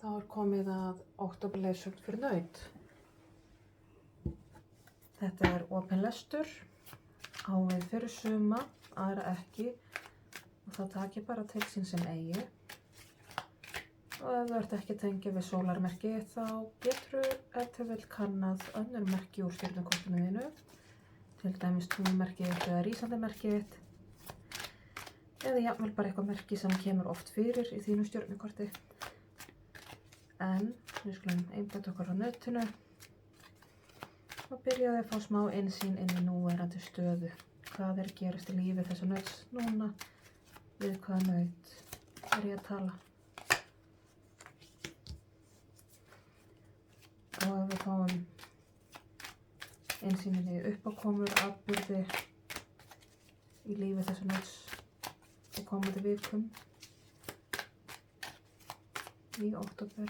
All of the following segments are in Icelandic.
Þá er komið að októberleiðsögn fyrir naut. Þetta er opinn lestur, á við fyrir suma, aðra ekki og þá takið bara til sín sem eigi. Og ef þú ert ekki tengið við sólarmerki þá getur ef til vill kannað önnur merki úr stjörnukortinu þínu, til dæmis tunglmerkið eða rísandamerkið eða jafnvel bara eitthvað merki sem kemur oft fyrir í þínu stjörnukorti. En við skulum einbeita okkur á nautinu og byrjaði að fá smá innsýn inn í núverandi stöðu. Hvað er að gerast í lífi þessa nauts núna? Við hvaða naut er ég að tala? Og ef við fáum innsýnin í uppákomur, atburði í lífi þessa nauts og komandi vikum í október.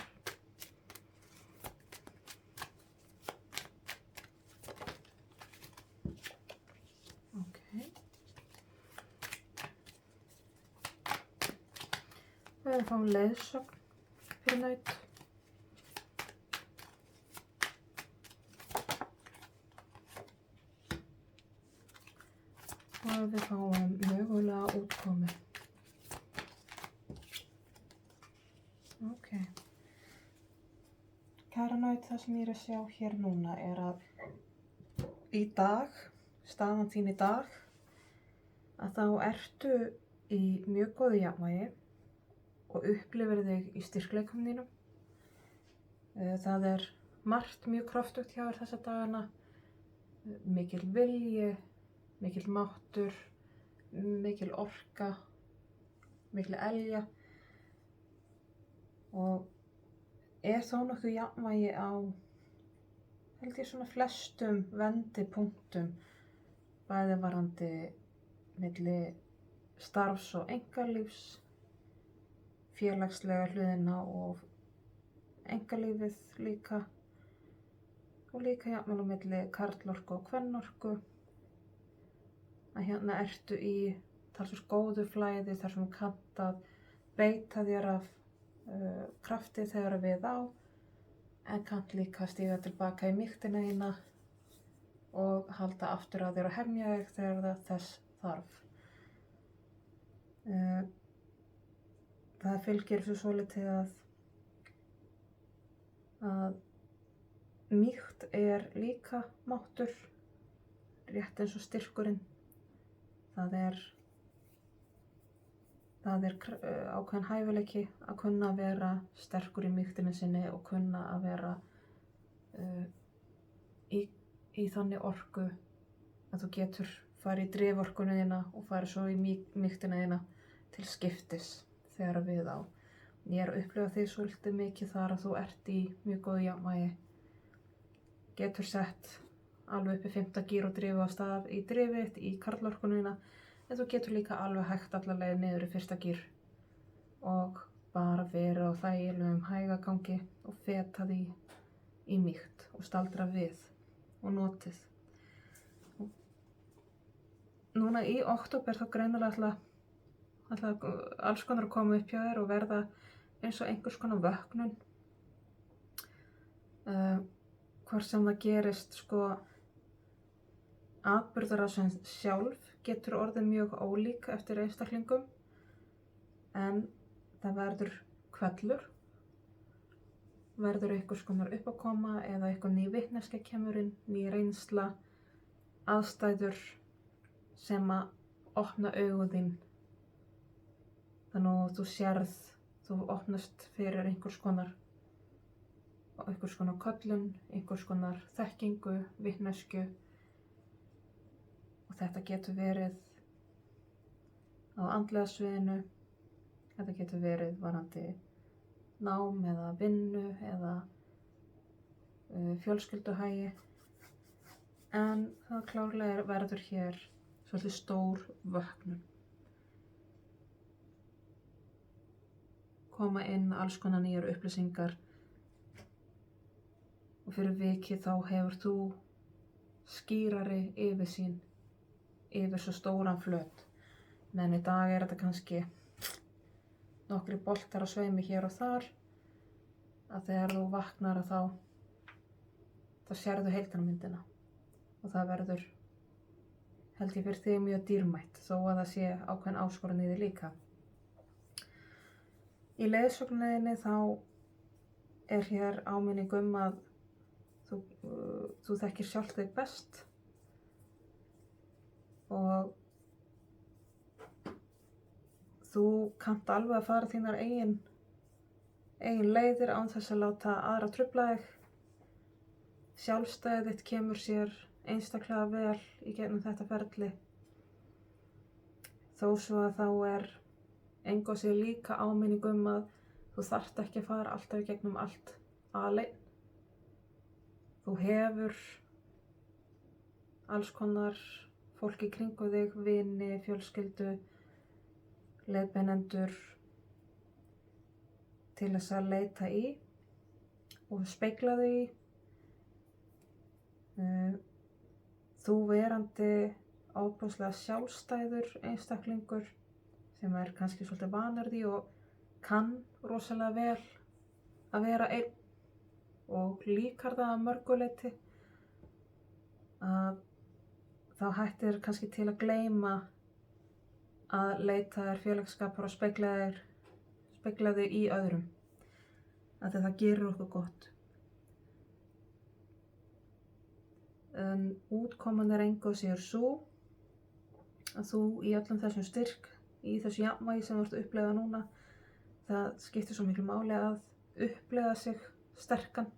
Við fáum leiðsögn fyrir naut. Og við fáum mögulega útkomu. Kæra naut, það sem ég er að sjá hér núna er að í dag, staðan þín í dag, að þá ertu í mjög góðu jafnvægi og upplifir þig í styrkleikum þínum. Það er margt mjög kröftugt hjá þér þessa dagana, mikil vilji, mikil máttur, mikil orka, mikil elja og er þó nokkuð jafnvægi á, held ég, svona flestum vendipunktum, bæði varðandi milli starfs og einkalífs, félagslega hliðina og einkalífið líka og líka jafnvel á milli karlorku og kvennorku. Að hérna ertu í talsvert góðu flæði þar sem kannt að beita þér af krafti þegar við á, en kannt líka stíga tilbaka í mýktina þína og halda aftur að þér og hemja þig þegar það þess þarf. Það fylgir svo svolítið að mýkt er líka máttur, rétt eins og styrkurinn. Það er ákveðin hæfileiki að kunna að vera sterkur í mýktinu sinni og kunna að vera í þannig orku að þú getur farið í driforkuna þína og farið svo í mýktina þína til skiptis þegar við á. Ég er að upplifa þig svolítið mikið þar að þú ert í mjög góðu jafnvægi. Getur sett alveg upp í 5. gír og drifið af stað í drifið í karlorkuna þína, en þú getur líka alveg hægt alla leið niður í 1. gír og bara verið á þægilegum hægagangi og feta því í mýkt og staldra við og notið. Núna í október þá greinilega ætla alls konar að koma upp hjá þér og verða eins og einhvers konar vöknun. Hvort sem það gerist, atburðarásin sjálf getur orðið mjög ólík eftir einstaklingum, en það verður hvellur, verður einhvers konar uppákoma eða eitthvað ný vitneskja kemur inn, ný reynsla, aðstæður sem að opna augu þín. Þannig að þú opnast fyrir einhvers konar köllun, einhvers konar þekkingu, vitneskju. Og þetta getur verið á andlega sviðinu, þetta getur verið varðandi nám eða vinnu eða fjölskylduhagi. En það klárlega verður hér svolítið stór vöknun. Koma inn alls konar nýjar upplýsingar og fyrir vikið þá hefur þú skýrari yfirsýn yfir svo stóran flöt. Men í dag er þetta kannski nokkrir boltar á sveimi hér og þar að þegar þú vaknar þá sérðu heildarmyndina og það verður, held ég, fyrir þig mjög dýrmætt þó að það sé ákveðin áskorun í þig líka. Í leiðsögninni þá hér áminning að þú þekkir sjálft þig best og þú kannt alveg að fara þínar eigin leiðir án þess að láta aðra trufla þig. Sjálfstæðið þitt kemur sér einstaklega vel í gegnum þetta ferli. Þó svo að þá engu að segja líka áminning að þú þarft ekki að fara alltaf í gegnum allt alein. Þú hefur alls konar fólk í kringu þig, vini, fjölskyldu, leiðbeinendur til þess að leita í og spegla þig í. Þú verandi ofboðslega sjálfstæður einstaklingur sem kannski svolítið vanur því og kann rosalega vel að vera einn og líkar það að mörgu leyti, að þá hættir kannski til að gleyma að leita þér félagsskapar og spegla þig í öðrum, að það gerir okkur gott. En útkoman engu að síður sú að þú í öllum þessum styrk, í þessu jafnvægi sem þú ert að upplega núna, það skiptir svo miklu máli að upplega sig sterkan,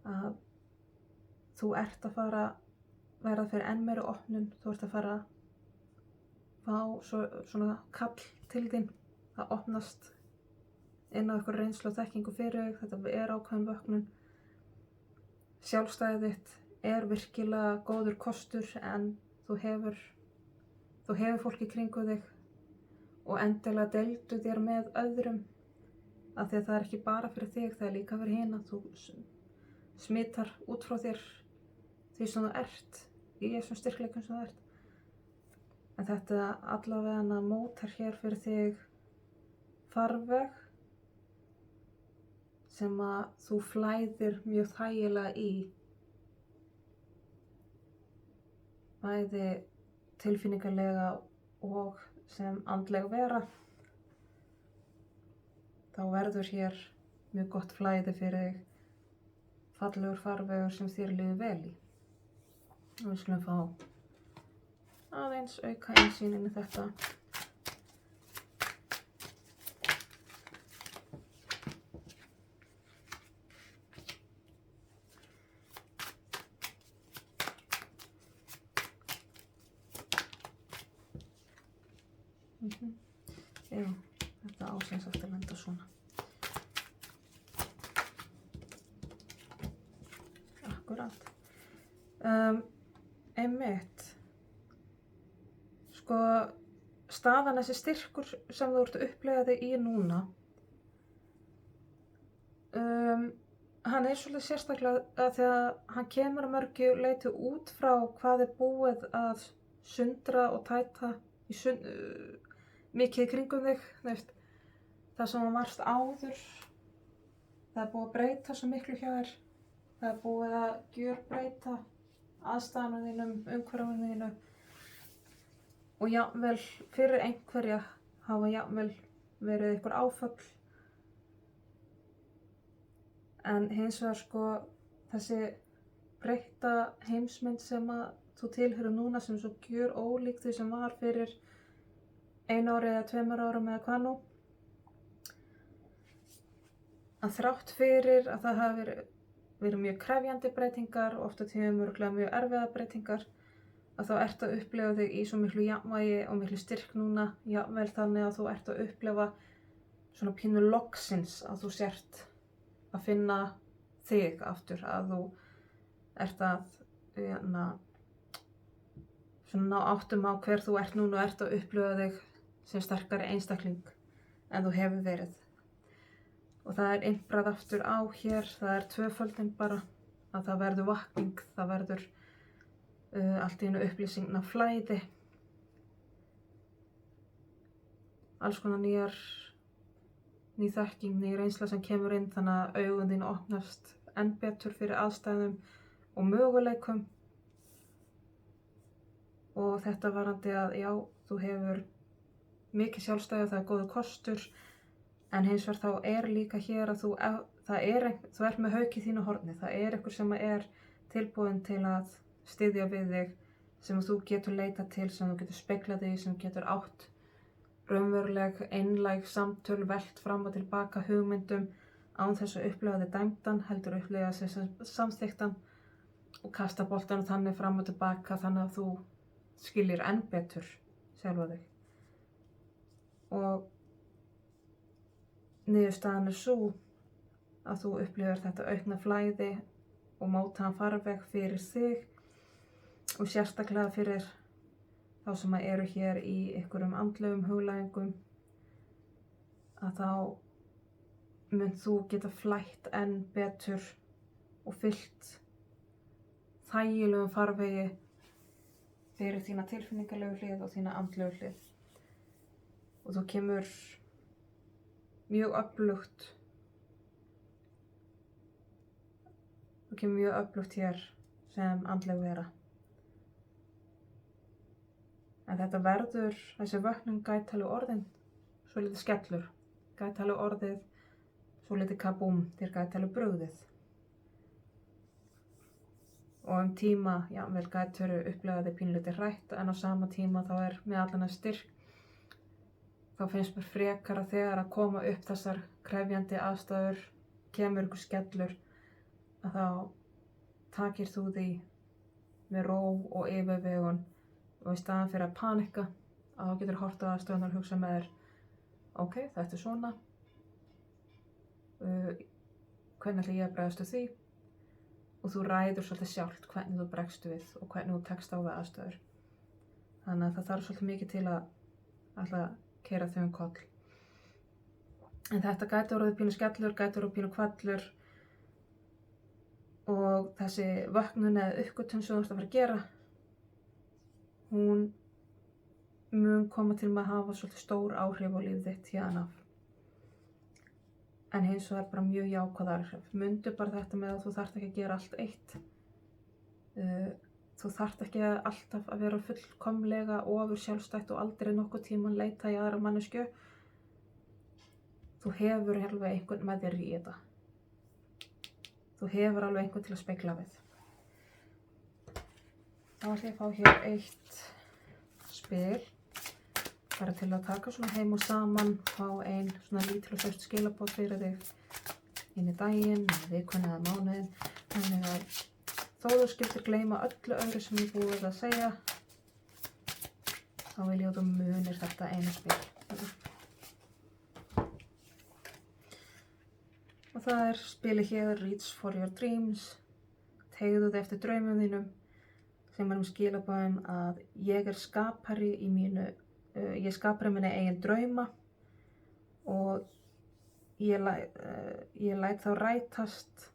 að þú ert að fara verða fyrir enn meiri opnun, þú ert að fara fá svona kall til þín, það opnast inn á eitthvað reynslu og þekkingu fyrir þig, þetta ákveðin vöknun. Sjálfstæðið þitt virkilega góður kostur en þú hefur fólk í kringu þig og endilega deildu þér með öðrum af því að það ekki bara fyrir þig, það líka fyrir hina. Þú smitar út frá þér því sem þú ert í þessum styrkleikum sem þú ert. En þetta allavega mótar hér fyrir þig farveg sem að þú flæðir mjög þægilega í, bæði tilfinningalega og sem andleg vera. Þá verður hér mjög gott flæði fyrir þig, fallegur farvegur sem þér líður vel í. Og við skulum fá aðeins auka innsýn inn í þetta. Já, þetta ásins eftir að lenda svona. Akkurat. Einmitt. Sko, staðan þessi styrkur sem þú ert að upplega þig í núna, hann svolítið sérstaklega að því að hann kemur að mörgu leyti út frá hvað búið að sundra og tæta í mikið í kringum þig, það sem þú varst áður, það búið að breyta svo miklu hjá þér, það búið að gjörbreyta aðstæðunum þínum, umhverfinu þínu og jafnvel fyrir einhverja hafa jafnvel verið einhver áföll. En hins vegar sko þessi breytta heimsmynd sem að þú tilheyrir núna sem svo gjör ólík því sem var fyrir 1 ári eða 2 árum eða hvað nú, að þrátt fyrir að það hafi verið mjög krefjandi breytingar og oft á tíðum örugglega mjög erfiðar breytingar, að þá ert að upplifa þig í svo miklu jafnvægi og miklu styrk núna, jafnvel þannig að þú ert að upplifa svona pínu loksins að þú sért að finna þig aftur, að þú ert að svona ná áttum á hver þú ert núna og ert að upplifa þig sem sterkari einstakling en þú hefur verið. Og það innbrað aftur á hér, það tvöföldin bara, að það verður vakning, það verður allt í einu upplýsingna flæði, alls konar nýjar ný þekking, ný reynsla sem kemur inn þannig að augun þín opnast enn betur fyrir aðstæðum og möguleikum. Og þetta varandi að já, þú hefur mikið sjálfstæði og það er góður kostur, en hins vegar þá er líka hér að þú ert með hauk í þínu horni. Það er einhver sem er tilbúin til að styðja við þig, sem þú getur leitað til, sem þú getur speglað þig, sem getur átt raunveruleg, einlæg samtöl, velt fram og tilbaka hugmyndum án þess að upplifa þig dæmdan, heldur upplifa sig sem samþyktan og kasta boltanum þannig fram og tilbaka þannig að þú skiljir enn betur sjálfa þig. Og niðurstaðan er sú að þú upplifir þetta aukna flæði og mótaðan farveg fyrir þig og sérstaklega fyrir þá sem eru hér í einhverjum andlegum huglæðingum, að þá mun þú geta flætt enn betur og fyllt þægilegum farvegi fyrir þína tilfinningalegu hlið og þína andlegu hlið. Og þú kemur mjög öflugt hér sem andleg vera. En þetta verður, þessi vöknum gæti alveg orðin svo litið skellur, gæti alveg orðið svo litið kabúm, þér gæti alveg brugðið. Og tíma, vel gæti upplegað þig pínlítið hrætt, en á sama tíma þá er með allan að styrk. Þá finnst mér frekar að þegar að koma upp þessar krefjandi aðstæður, kemur ykkur skellur, að þá takir þú því með ró og yfirvegun. Og í staðan fyrir að panika, að þá getur horft á aðstöðunar og hugsa með þér, ok, þetta er svona, hvernig ætla ég að bregðast við því? Og þú ræður svolítið sjálft hvernig þú bregst við og hvernig þú tekst á við aðstöður. Þannig að það þarf svolítið mikið til að ætla að keyra þau koll. En þetta gæti orðið pínu skellur, gæti orðið pínu kvallur og þessi vöknun eða uppgötvun sem þú ert að fara að gera, hún mun koma til með að hafa svolítið stór áhrif á líf þitt hérna af. En hins vegar bara mjög jákvæð áhrif. Mundu bara þetta með að þú þarft ekki að gera allt eitt. Þú þarft ekki alltaf að vera fullkomlega ofur sjálfstætt og aldrei nokkuð tímann leita í aðra manneskju. Þú hefur alveg einhvern með þér í þetta. Þú hefur alveg einhvern til að spegla við. Þá ætla ég að fá hér eitt spil, bara til að taka svona heim og saman, fá ein svona lítil og föst skilaboð fyrir þig inn í daginn, vikuna eða mánuðinn. Þannig að þó þú skildir gleyma öllu öðru sem ég búið að segja, þá vil ég að þú munir þetta eina spil. Og það er spilið hér, Reach for your dreams, teygðu þig eftir draumum þínum, sem er skilaboðum að ég er skapari í ég skapari minni eigin drauma og ég læt þá rætast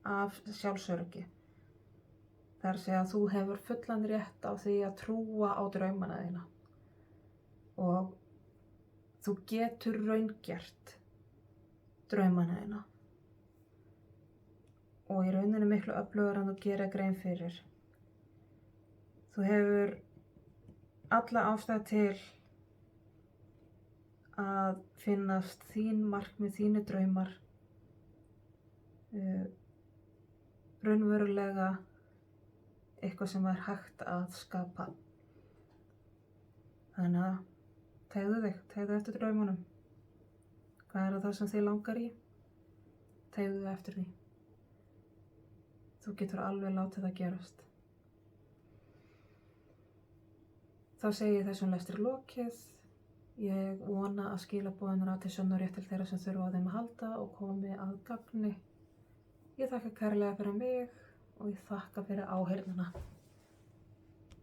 af sjálfsöryggi. Það er að segja að þú hefur fullan rétt á því að trúa á draumana þína og þú getur raungert draumana þína og í rauninni miklu öflugur en þú gerir grein fyrir. Þú hefur alla ástæðu til að finnast þín markmið, þínu draumar, raunverulega eitthvað sem er hægt að skapa. Þannig að teygðu eftir draumunum. Hvað er það sem þig langar í? Teygðu eftir því. Þú getur alveg látið það gerast. Þá segi ég þessum lestri lokið. Ég vona að skilaboðin rati sönn og rétt til þeirra sem þurfa á þeim að halda og komi að gagni. Ég þakka kærlega fyrir mig og ég þakka fyrir áheyrnina.